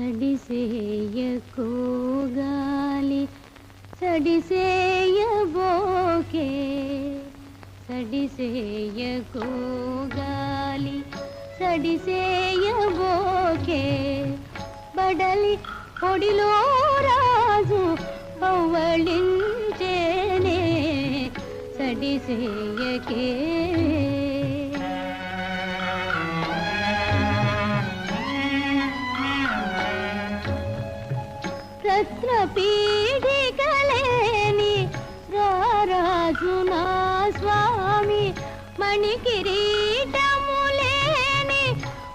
సడిసేయకు గాలి సడిసేయబోకే సడిసేయకు గాలి సడిసేయబోకే బడలి ఒడిలో రాజు పవ్వళించేనే సడిసేయకే రత్నపీఠికలేని రారాజు నా స్వామి మణికిరీటములేని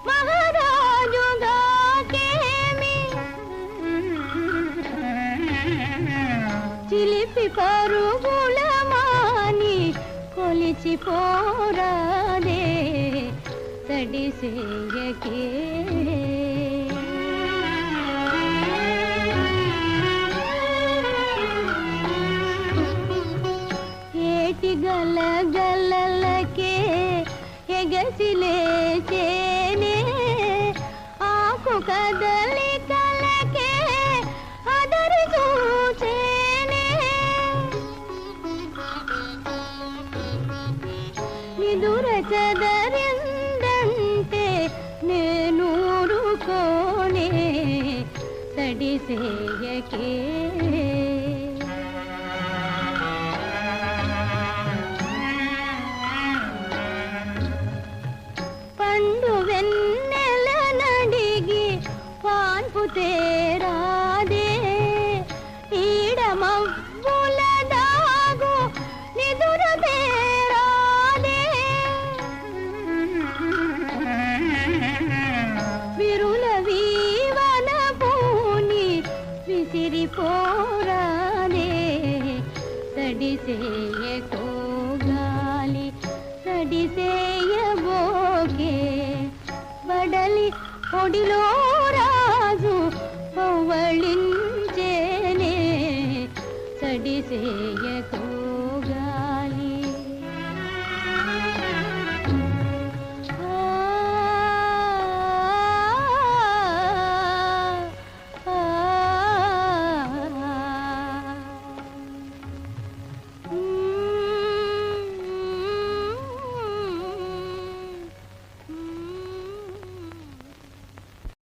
మహారాజుగాకేమి చిలిపి పరుగుల మాని కొలిచిపోరాదే సడిసేయకే గలగలలకే ఎగసిలేచేనే ఆకు కదలికలకే అదరి చూచేనే నిదుర చదరిందంటే నేనూరుకోనే సడిసేయకే పండు వెన్నెల నడిగి పాన్పు తేరాదే ఈడమవ్వుల దాగు నిదుర తేరాదే విరుల వీవన పూని విసిరిపోరాదే సడిసేయకో గాలి సడిసేయబోకే బడలి ఒడిలో రాజు పవ్వళించేనే సడిసేయకో